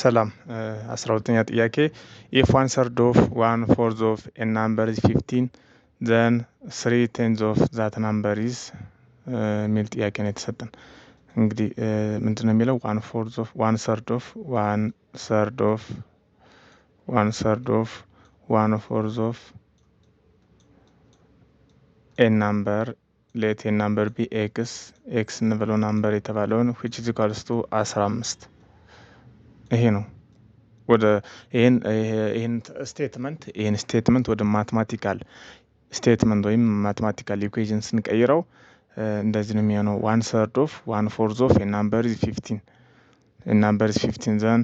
ሰላም 12ኛ ጥያቄ if 1/3 of 1/4 of a number is 15 then 3/10 of that number is የሚል ጥያቄ ነው የተሰጠን። እንግዲህ ምንድነው የሚለው 1/4 of 1/3 of 1/3 of 1/3 of 1/4 of a number let a number be x እንበለው ናምበር የተባለውን which is equals to 15 ይሄ ነው። ወደ ይሄን ስቴትመንት ወደ ማትማቲካል ስቴትመንት ወይም ማትማቲካል ኢኩዌሽን ስንቀይረው እንደዚህ ነው የሚሆነው 1/3 of 1/4 of a number is 15 then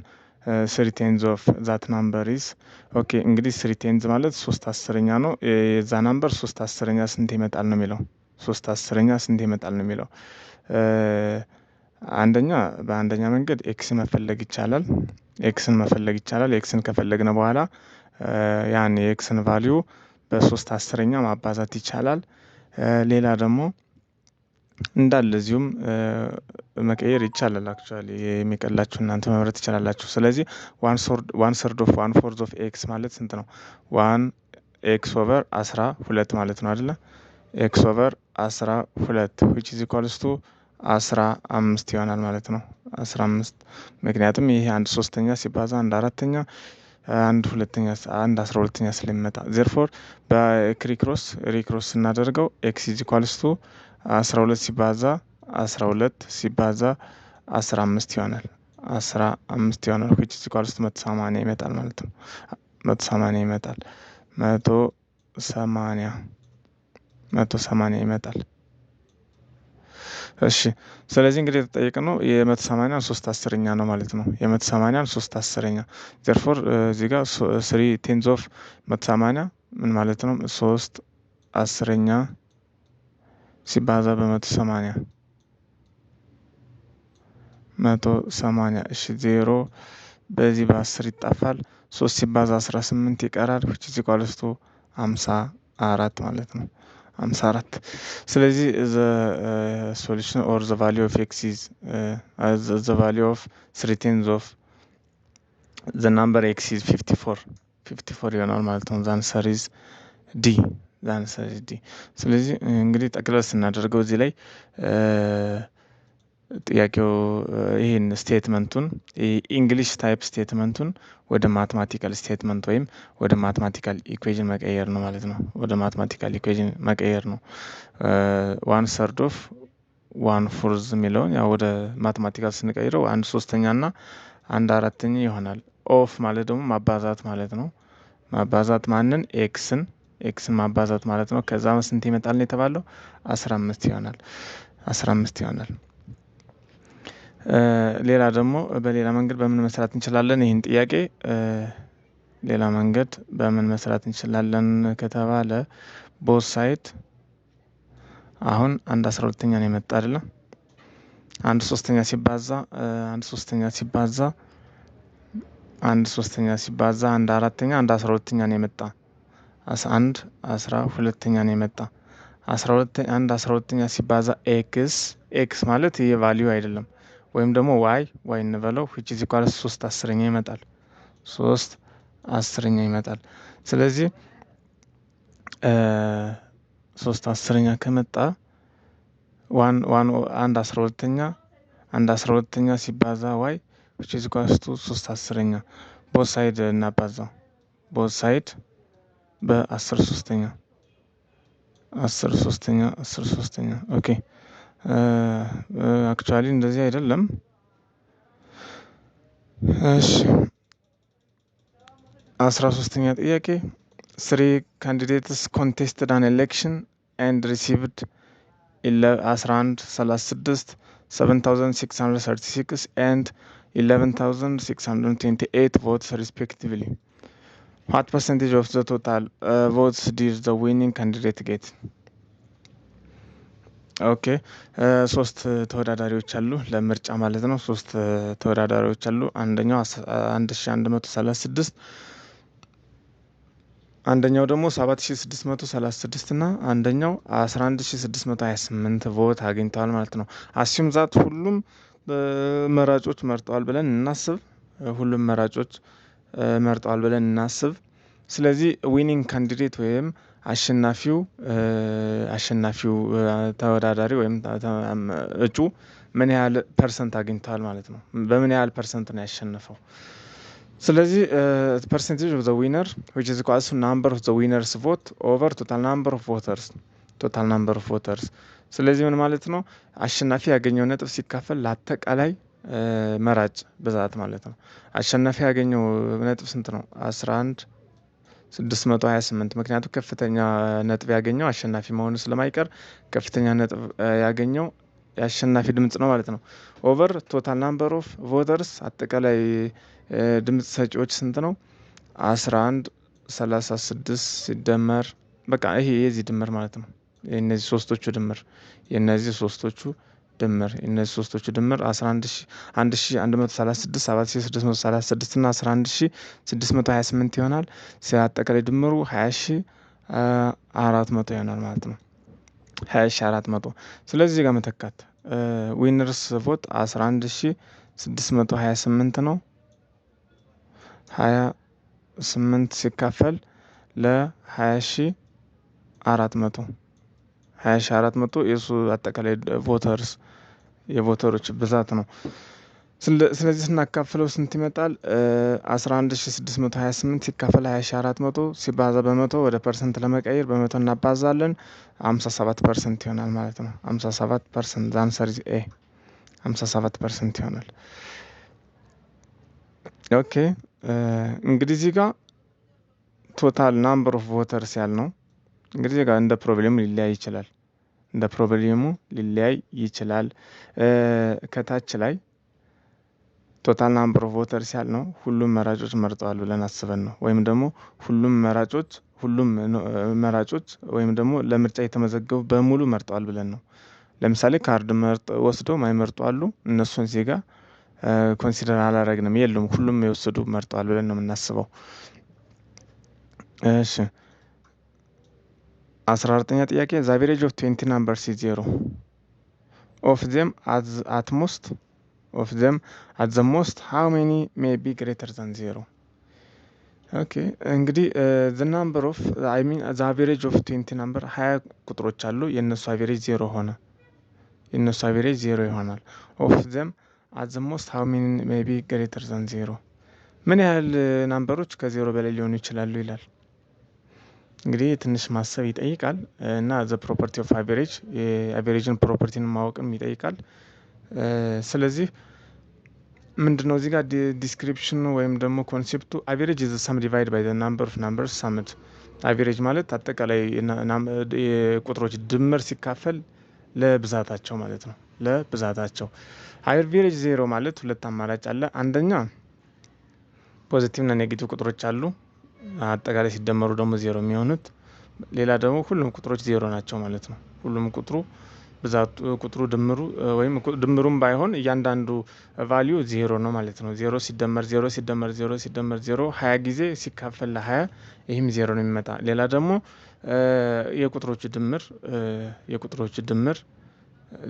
3/10 of that number is okay እንግዲህ 3/10 ማለት 3/10ኛ ነው። የዛ ናምበር 3/10ኛ ስንት ይመጣል ነው የሚለው 3/10ኛ ስንት ይመጣል ነው የሚለው። በአንደኛ መንገድ ኤክስን መፈለግ ይቻላል። ኤክስን ከፈለግን በኋላ ያን የኤክስን ቫልዩ በ3/10ኛ ማባዛት ይቻላል። ሌላ ደግሞ እንዳለ እዚሁም መቀየር ይቻላል። አክቹአሊ የሚቀላችሁ እናንተ መምረጥ ትችላላችሁ። ስለዚህ 1/3 of 1/4 of x ማለት ስንት ነው? 1x/12 ማለት ነው አይደለ? x/12 which is equals to 15 ይሆናል ማለት ነው። 15 ምክንያቱም ይሄ 1/3ኛ ሲባዛ 1/4ኛ 1/12ኛ ስለሚመጣ therefore በሪክሮስ ስናደርገው x is equals to 12 ሲባዛ 15 ይሆናል 15 ይሆናል which is equals to 180 ይመጣል ማለት ነው። 180 ይመጣል 180 ይመጣል። እሺ ስለዚህ እንግዲህ የተጠየቅነው የ180 3/10ኛ ነው ማለት ነው። የ180 3/10ኛ therefore እዚህ ጋር 3/10 of 180 ምን ማለት ነው? 3/10ኛ ሲባዛ በ180 እሺ 0 በዚህ በ10 ይጣፋል 3 ሲባዛ 18 ይቀራል which is equals to 54 ማለት ነው። 54 ስለዚህ the solution or the value of x is the value of 3/10 of the number x is 54 ይሆናል ማለት ነው። the answer is D ስለዚህ እንግዲህ ጠቅለል ስናደርገው እዚህ ላይ ጥያቄው ይሄን ስቴትመንቱን ኢንግሊሽ ታይፕ ስቴትመንቱን ወደ ማትማቲካል ስቴትመንት ወይም ወደ ማትማቲካል ኢኩዌሽን መቀየር ነው ማለት ነው። ወደ ማትማቲካል ኢኩዌሽን መቀየር ነው። 1/3 of 1/4 የሚለውን ያው ወደ ማትማቲካል ስንቀይረው 1/3ኛ እና 1/4ኛ ይሆናል። ኦፍ ማለት ደግሞ ማባዛት ማለት ነው። ማባዛት ማንን? ኤክስን ማባዛት ማለት ነው። ከዛ ስንት ይመጣል ነው የተባለው? 15 ይሆናል። ሌላ ደግሞ በሌላ መንገድ በምን መስራት እንችላለን? ይህን ጥያቄ ሌላ መንገድ በምን መስራት እንችላለን ከተባለ ቦት ሳይድ አሁን 1/12ኛ ነው የመጣ አይደለ? 1/3ኛ ሲባዛ 1/4ኛ 1/12ኛ ነው የመጣ 1/12ኛ ነው የመጣ 1/12ኛ ሲባዛ ኤክስ ማለት ይሄ ቫልዩ አይደለም ወይም ደግሞ ዋይ እንበለው which is equals 3/10ኛ ይመጣል 3/10ኛ ይመጣል። ስለዚህ 3/10ኛ ከመጣ 1/12ኛ ሲባዛ ዋይ which is equals to 3/10ኛ ቦት ሳይድ እናባዛው ቦት ሳይድ በ10/3ኛ ኦኬ አክቹአሊ እንደዚህ አይደለም። እሺ 13ኛ ጥያቄ 3 candidates contested an election and received 1136 7636 and 11628 votes respectively. What percentage of the total votes did the winning candidate get? ኦኬ 3 ተወዳዳሪዎች አሉ ለምርጫ ማለት ነው። 3 ተወዳዳሪዎች አሉ። አንደኛው 1136 አንደኛው ደግሞ 7636 እና አንደኛው 11628 ቮት አግኝተዋል ማለት ነው። አስዩም ዛት ሁሉም መራጮች መርጠዋል ብለን እናስብ። ሁሉም መራጮች መርጠዋል ብለን እናስብ። ስለዚህ ዊኒንግ ካንዲዴት ወይም አሸናፊው ተወዳዳሪ ወይም እጩ ምን ያህል ፐርሰንት አግኝቷል ማለት ነው። በምን ያህል ፐርሰንት ነው ያሸነፈው። ስለዚህ ፐርሰንቴጅ ኦፍ ዘ ዊነር which is equals to number of the winners vote over total number of voters ስለዚህ ምን ማለት ነው? አሸናፊ ያገኘው ነጥብ ሲካፈል ለአጠቃላይ መራጭ ብዛት ማለት ነው። አሸናፊ ያገኘው ነጥብ ስንት ነው? 11628 ምክንያቱም ከፍተኛ ነጥብ ያገኘው አሸናፊ መሆኑ ስለማይቀር ከፍተኛ ነጥብ ያገኘው የአሸናፊ ድምጽ ነው ማለት ነው። ኦቨር ቶታል ናምበር ኦፍ ቮተርስ አጠቃላይ ድምጽ ሰጪዎች ስንት ነው? 1136 ሲደመር በቃ ይሄ የዚህ ድምር ማለት ነው። የነዚህ ሶስቶቹ ድምር የነዚህ ሶስቶቹ ድምር 11136 7636 እና 11628 ይሆናል። አጠቃላይ ድምሩ 20400 ይሆናል ማለት ነው። 20400 ስለዚህ ጋር መተካት ዊነርስ ቮት 11628 ነው። 28 ሲካፈል ለ20400 የሱ አጠቃላይ የቮተሮች ብዛት ነው። ስለዚህ ስናካፍለው ስንት ይመጣል? 11628 ሲካፈል 20400 ሲባዛ በመቶ ወደ ፐርሰንት ለመቀየር በመቶ እናባዛለን 57% ይሆናል ማለት ነው። 57% ዛንሰር ኤ 57% ይሆናል። ኦኬ እንግዲህ እዚህ ጋር ቶታል ናምበር ኦፍ ቮተርስ ያልነው እንግዲህ እዚህ ጋር እንደ ፕሮብሌሙ ሊለያይ ይችላል። ከታች ላይ ቶታል ናምበር ኦፍ ቮተርስ ያልነው ሁሉም መራጮች መርጠዋል ብለን አስበን ነው። ወይም ደግሞ ሁሉም መራጮች ወይም ደግሞ ለምርጫ የተመዘገቡ በሙሉ መርጠዋል ብለን ነው። ለምሳሌ ካርድ ወስደው ማይመርጡ አሉ። እነሱን ዜጋ ኮንሲደር አላረግንም። የሉም ሁሉም የወሰዱ መርጠዋል ብለን ነው የምናስበው። እሺ 14ኛ ጥያቄ the average of 20 numbers is 0 of them at the most how many may be greater than 0? ኦኬ እንግዲህ the average of 20 number 20 ቁጥሮች አሉ። የነሱ average 0 ሆነ። የነሱ average 0 ይሆናል። of them at the most how many may be greater than 0? ምን ያህል ናምበሮች ከዜሮ በላይ ሊሆኑ ይችላሉ ይላል። እንግዲህ ትንሽ ማሰብ ይጠይቃል እና the property of average የአቬሬጅን ፕሮፐርቲን ማወቅም ይጠይቃል። ስለዚህ ምንድነው እዚህ ጋር ዲስክሪፕሽኑ ወይም ደግሞ ኮንሴፕቱ አቬሬጅ is the sum divided by the number of numbers summed። አቬሬጅ ማለት አጠቃላይ የቁጥሮች ድምር ሲካፈል ለብዛታቸው ማለት ነው። ለብዛታቸው አቬሬጅ 0 ማለት ሁለት አማራጭ አለ። አንደኛ ፖዚቲቭ እና ኔጌቲቭ ቁጥሮች አሉ። አጠቃላይ ሲደመሩ ደግሞ 0 የሚሆኑት። ሌላ ደግሞ ሁሉም ቁጥሮች 0 ናቸው ማለት ነው። ሁሉም ቁጥሩ ድምሩ ወይም ድምሩም ባይሆን እያንዳንዱ ቫልዩ 0 ነው ማለት ነው። 0 ሲደመር 0 ሲደመር 0 ሲደመር 0 20 ጊዜ ሲካፈል ለ20 ይህም 0 ነው የሚመጣ። ሌላ ደግሞ የቁጥሮቹ ድምር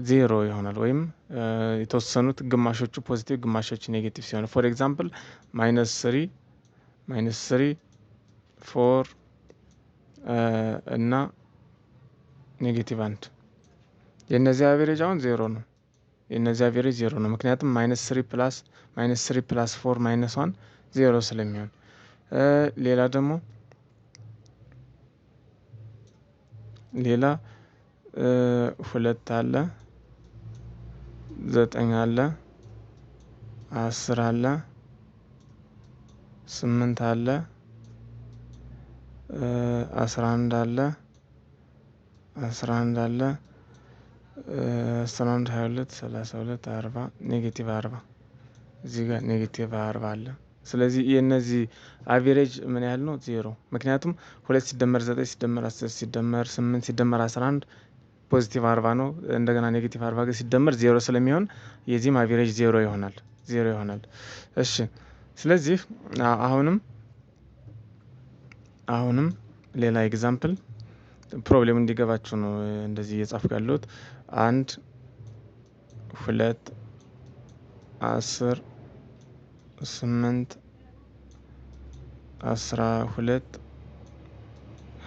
0 ይሆናል ወይም የተወሰኑት ግማሾቹ ፖዚቲቭ ግማሾቹ ኔጌቲቭ ሲሆን ፎር ኤግዛምፕል -3 4 እና -1 የነዚህ አቬሬጅ አሁን 0 ነው። የነዚህ አቬሬጅ 0 ነው ምክንያቱም -3 + -4 -1 0 ስለሚሆን። ሌላ ደግሞ 2 አለ 9 አለ 10 አለ 8 አለ 11 አለ 11 22 32 40 ኔጌቲቭ 40 እዚህ ጋር ኔጌቲቭ 40 አለ። ስለዚህ የነዚህ አቬሬጅ ምን ያህል ነው? 0 ምክንያቱም 2 ሲደመር 9 ሲደመር 10 ሲደመር 8 ሲደመር 11 ፖዚቲቭ 40 ነው። እንደገና ኔጌቲቭ 40 ጋር ሲደመር 0 ስለሚሆን የዚህም አቬሬጅ 0 ይሆናል። እሺ ስለዚህ አሁንም ሌላ ኤግዛምፕል ፕሮብሌም እንዲገባችሁ ነው እንደዚህ እየጻፍኩ ያለሁት። 1 2 10 8 12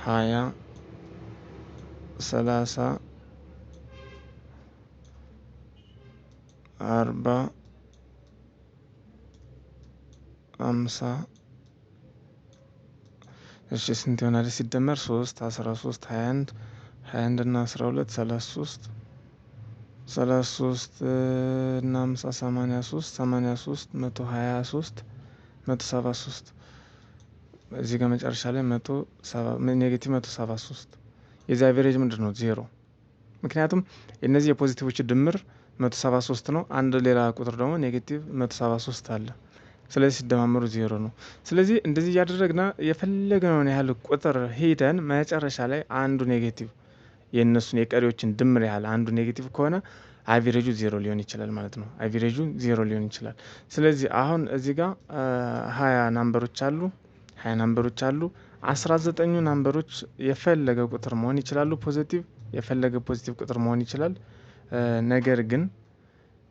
20 30 40 50 እሺ ስንት ይሆናል ሲደመር 3 13 21 21 እና 12 33 33 እና 50 83 83 123 173 እዚህ ጋር መጨረሻ ላይ ኔጌቲቭ 173 የዚህ አቬሬጅ ምንድን ነው? 0። ምክንያቱም እነዚህ የፖዚቲቮች ድምር 173 ነው። አንድ ሌላ ቁጥር ደግሞ ኔጌቲቭ 173 አለ። ስለዚህ ሲደማመሩ 0 ነው። ስለዚህ እንደዚህ እያደረግና የፈለግነውን ያህል ቁጥር ሄደን መጨረሻ ላይ አንዱ ኔጌቲቭ የእነሱን የቀሪዎችን ድምር ያህል አንዱ ኔጌቲቭ ከሆነ አቬሬጁ 0 ሊሆን ይችላል ማለት ነው። አቬሬጁ 0 ሊሆን ይችላል። ስለዚህ አሁን እዚህ ጋር 20 ናምበሮች አሉ 19ኙ ናምበሮች የፈለገ ቁጥር መሆን ይችላሉ። ፖዚቲቭ የፈለገ ፖዚቲቭ ቁጥር መሆን ይችላል። ነገር ግን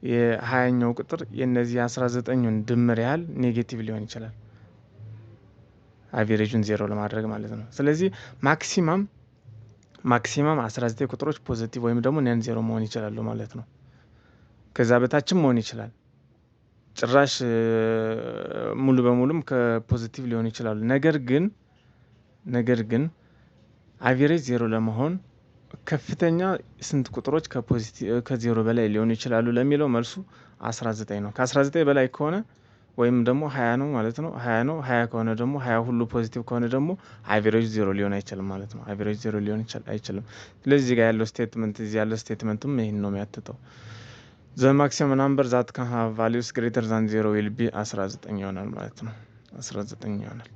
የ20ኛው ቁጥር የነዚህ 19ኙን ድምር ያህል ኔጌቲቭ ሊሆን ይችላል አቬሬጁን 0 ለማድረግ ማለት ነው። ስለዚህ ማክሲማም 19 ቁጥሮች ፖዚቲቭ ወይም ደግሞ ነን 0 መሆን ይችላሉ ማለት ነው። ከዛ በታችም መሆን ይችላል። ጭራሽ ሙሉ በሙሉም ከፖዚቲቭ ሊሆን ይችላሉ። ነገር ግን አቬሬጅ 0 ለመሆን ከፍተኛ ስንት ቁጥሮች ከ0 በላይ ሊሆኑ ይችላሉ ለሚለው መልሱ 19 ነው። ከ19 በላይ ከሆነ ወይም ደግሞ 20 ነው ማለት ነው። 20 ከሆነ ደግሞ 20 ሁሉ ፖዚቲቭ ከሆነ ደግሞ አቬሬጅ 0 ሊሆን አይችልም ማለት ነው። አቬሬጅ 0 ሊሆን አይችልም። ስለዚህ ጋር ያለው ስቴትመንት እዚህ ያለው ስቴትመንትም ይሄን ነው የሚያትተው። ዘ ማክሲመም ናምበር ዛት ካን ሃቭ ቫልዩስ ግሬተር ዛን 0 ዊል ቢ 19 ይሆናል ማለት ነው። 19 ይሆናል።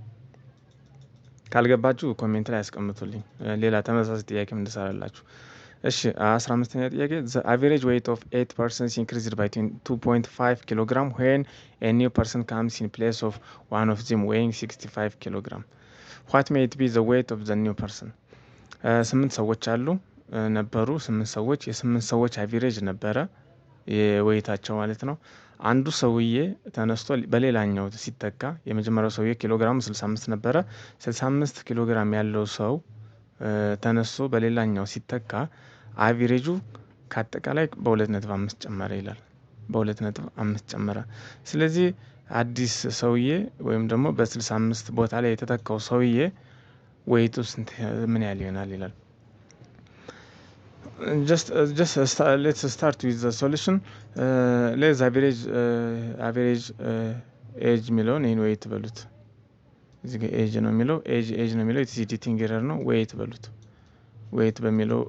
ካልገባችሁ ኮሜንት ላይ ያስቀምጡልኝ ሌላ ተመሳሳይ ጥያቄ እንድሰራላችሁ። እሺ 15ኛ ጥያቄ the average weight of 8 persons increased by 2.5 kg when a new person comes in place of one of them weighing 65 kg. what may it be the weight of the new person? 8 ሰዎች አሉ ነበሩ 8 ሰዎች የ8 ሰዎች አቬሬጅ ነበረ የዌይታቸው ማለት ነው። አንዱ ሰውዬ ተነስቶ በሌላኛው ሲተካ የመጀመሪያው ሰውዬ ኪሎግራሙ 65 ነበረ። 65 ኪሎግራም ያለው ሰው ተነስቶ በሌላኛው ሲተካ አቬሬጁ ከአጠቃላይ በ2.5 ጨመረ ይላል። በ2.5 ጨመረ። ስለዚህ አዲስ ሰውዬ ወይም ደግሞ በ65 ቦታ ላይ የተተካው ሰውዬ ዌይቱ ምን ያህል ይሆናል ይላል። let's start with the solution. let's average age የሚለውን ይሄን ዌይት በሉት። እዚህ ጋር ኤጅ ነው የሚለው ኤጅ ነው የሚለው ኤዲቲንግ ኤረር ነው። ዌይት በሚለው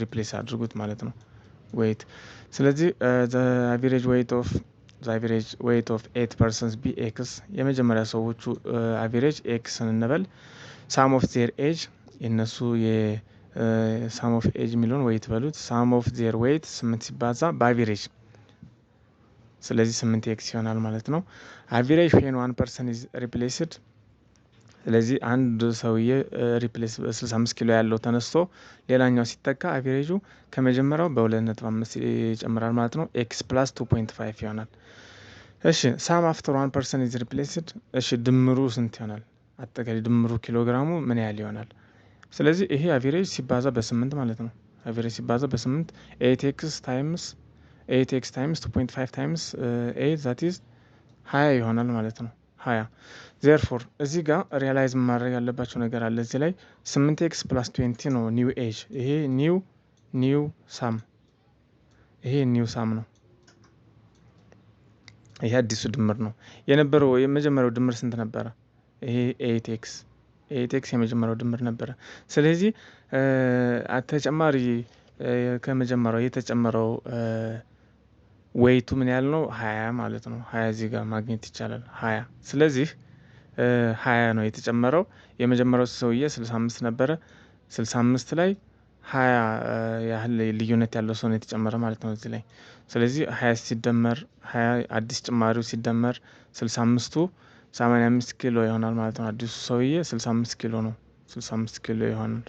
ሪፕሌስ አድርጉት ማለት ነው። ዌይት ስለዚህ the average weight of 8 persons be x የመጀመሪያ ሰዎቹ አቬሬጅ ኤክስ እንበል። sum of their age የነሱ sum of age የሚለውን ዌይት በሉት። sum of their weight 8 ሲባዛ በአቬሬጅ ስለዚህ 8 ኤክስ ይሆናል ማለት ነው። አቬሬጅ when one person is replaced ስለዚህ አንድ ሰውዬ ሪፕሌስ 65 ኪሎ ያለው ተነስቶ ሌላኛው ሲተካ አቬሬጁ ከመጀመሪያው በ2.5 ይጨምራል ማለት ነው። ኤክስ ፕላስ 2.5 ይሆናል። እሺ ሳም አፍተር ዋን ፐርሰን ኢዝ ሪፕሌስድ እሺ ድምሩ ስንት ይሆናል? አጠቃላይ ድምሩ ኪሎግራሙ ምን ያህል ይሆናል? ስለዚህ ይሄ አቬሬጅ ሲባዛ በ8 ማለት ነው። አቬሬጅ ሲባዛ በ8 8x ታይምስ 2.5 ታይምስ 8 ዛት ኢዝ 20 ይሆናል ማለት ነው። 20 ዜርፎር እዚህ ጋር ሪያላይዝ ማድረግ ያለባቸው ነገር አለ። እዚህ ላይ 8x ፕላስ 20 ነው ኒው ኤጅ። ይሄ ኒው ሳም ነው። ይሄ አዲሱ ድምር ነው። የነበረው የመጀመሪያው ድምር ስንት ነበረ? ይሄ 8x የመጀመሪያው ድምር ነበረ። ስለዚህ ተጨማሪ ከመጀመሪያው የተጨመረው ዌይቱ ምን ያህል ነው? 20 ማለት ነው። 20 እዚህ ጋር ማግኘት ይቻላል 20። ስለዚህ 20 ነው የተጨመረው። የመጀመሪያው ሰውዬ 65 ነበረ። 65 ላይ 20 ያህል ልዩነት ያለው ሰው ነው የተጨመረ ማለት ነው እዚህ ላይ። ስለዚህ 20 ሲደመር 20 አዲስ ጭማሪው ሲደመር 65ቱ 85 ኪሎ ይሆናል ማለት ነው። አዲሱ ሰውዬ 65 ኪሎ ነው። 65 ኪሎ ይሆናል።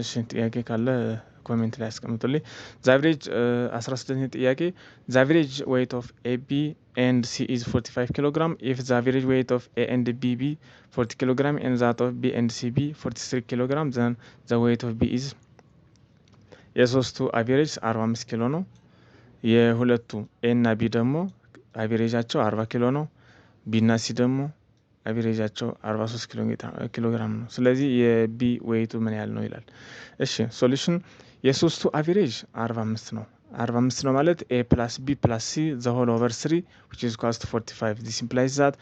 እሺ ጥያቄ ካለ ኮሜንት ላይ አስቀምጡልኝ። ዛቪሬጅ 16ኛ ጥያቄ the average weight of A, B and C is 45 kilogram if the average weight of A and B be 40 kilogram and that of B and C be 43 kilogram then the weight of B is የሶስቱ አቬሬጅ 45 ኪሎ ነው። የሁለቱ ኤ እና ቢ ደግሞ አቬሬጃቸው 40 ኪሎ ነው። ቢ እና ሲ ደግሞ አቬሬጃቸው 43 ኪሎ ግራም ነው። ስለዚህ የቢ ዌይቱ ምን ያህል ነው ይላል። እሺ ሶሉሽን የሶስቱ አቬሬጅ 45 ነው። 45 ነው ማለት ኤ ፕላስ ቢ ፕላስ ሲ ዘ ሆል ኦቨር 3 which is equals to 45 this implies that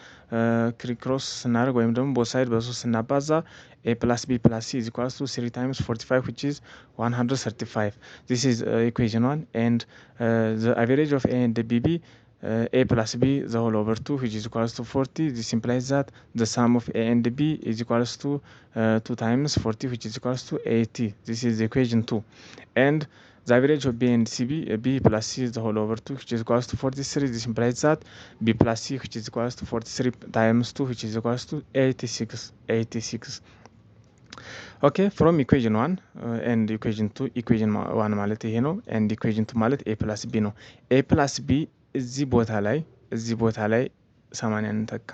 ክሮስ ስናደርግ ወይም ደግሞ ቦት ሳይድ በ3 ስናባዛ ኤ ፕላስ ቢ ፕላስ ሲ is equals to 3 times 45 which is 135 this is equation 1 and the average of A and B be A plus B the whole over 2 which is equals to 40 this implies that the sum of A and B is equals to 2 times 40 which is equals to 80 this is equation 2 and the average of B and C be B plus C the whole over 2 which is equals to 43 this implies that B plus C which is equals to 43 times 2 which is equals to 86 okay from equation 1 and equation 2 equation 1 ማለት ይሄ ነው and equation 2 ማለት A plus B ነው A plus B እዚህ ቦታ ላይ 80 እንተካ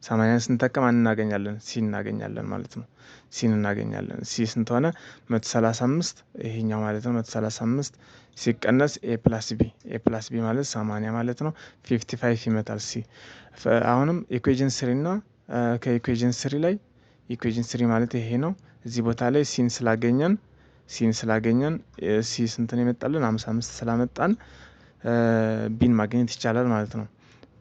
80 ስንተካ ማን እናገኛለን ሲ እናገኛለን ማለት ነው ሲን እናገኛለን ሲ ስንት ሆነ 135 ይሄኛው ማለት ነው 135 ሲቀነስ A plus B ማለት 80 ማለት ነው 55 ይመጣል ሲ አሁንም ኢኩዌሽን 3 እና ከኢኩዌሽን 3 ላይ ኢኩዌሽን 3 ማለት ይሄ ነው እዚህ ቦታ ላይ ሲን ስላገኘን ሲ ስንት ነው ይመጣልን 55 ስላመጣን ቢን ማግኘት ይቻላል ማለት ነው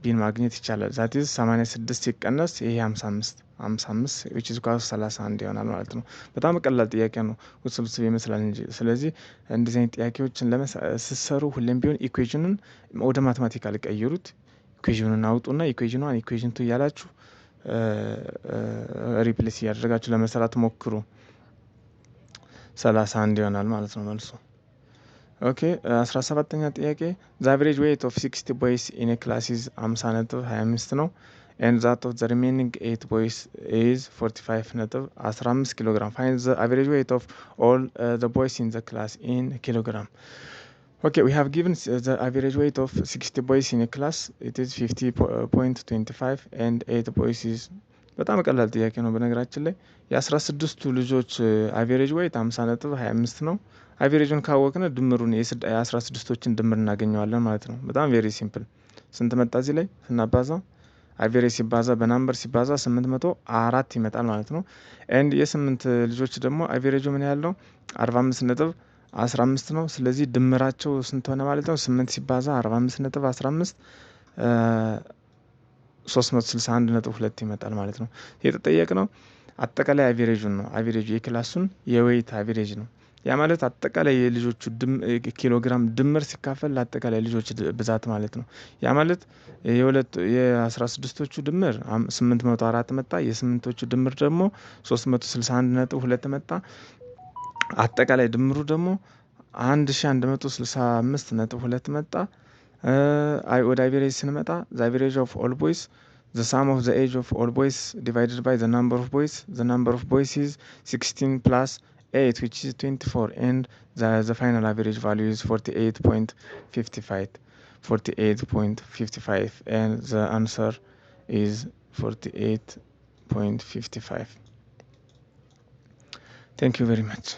ቢን ማግኘት ይቻላል that is 86 ሲቀነስ ይሄ 55 which is equal to 31 ይሆናል ማለት ነው በጣም ቀላል ጥያቄ ነው ውስብስብ ይመስላል እንጂ ስለዚህ እንደዚህ አይነት ጥያቄዎችን ለመስሰሩ ሁሌም ቢሆን ኢኩዌሽኑን ወደ ማቴማቲካል ቀይሩት ኢኩዌሽኑን አውጡና ኢኩዌሽን 1 ኢኩዌሽን 2 ያላችሁ ሪፕሌስ ያደርጋችሁ ለመስራት ሞክሩ 31 ይሆናል ማለት ነው መልሱ Okay, 17ኛ ጥያቄ the average weight of 60 boys in a class is 50.25 ነው and that of the remaining 8 boys is 45.15 kilogram find the average weight of all the boys in the class in kilogram okay we have given the average weight of 60 boys in a class it is 50.25 and 8 boys is በጣም ቀላል ጥያቄ ነው በነገራችን ላይ የ16ቱ ልጆች አቬሬጅ ዌይት 50.25 ነው አቬሬጁን ካወቅነ ድምሩን የ16ቶችን ድምር እናገኘዋለን ማለት ነው በጣም ቬሪ ሲምፕል ስንት መጣ እዚህ ላይ ስናባዛ አቬሬጅ ሲባዛ በናምበር ሲባዛ 804 ይመጣል ማለት ነው ኤንድ የ8 ልጆች ደግሞ አቬሬጁ ምን ያህል ነው 45.15 ነው ስለዚህ ድምራቸው ስንት ሆነ ማለት ነው 8 ሲባዛ 45.15 361.2 ይመጣል ማለት ነው የተጠየቅነው አጠቃላይ አቬሬጁን ነው አቬሬጁ የክላሱን የዌይት አቬሬጅ ነው ያ ማለት አጠቃላይ የልጆቹ ኪሎግራም ድምር ሲካፈል ለአጠቃላይ ልጆች ብዛት ማለት ነው ያ ማለት የ16ቶቹ ድምር 804 መጣ የ8ቶቹ ድምር ደግሞ 361.2 መጣ አጠቃላይ ድምሩ ደግሞ 1165.2 መጣ ወደ average ስንመጣ the average of all boys the sum of the age of all boys divided by the number of boys is 16 plus 8 which is 24 and the final average value is 48.55 and the answer is 48.55 thank you very much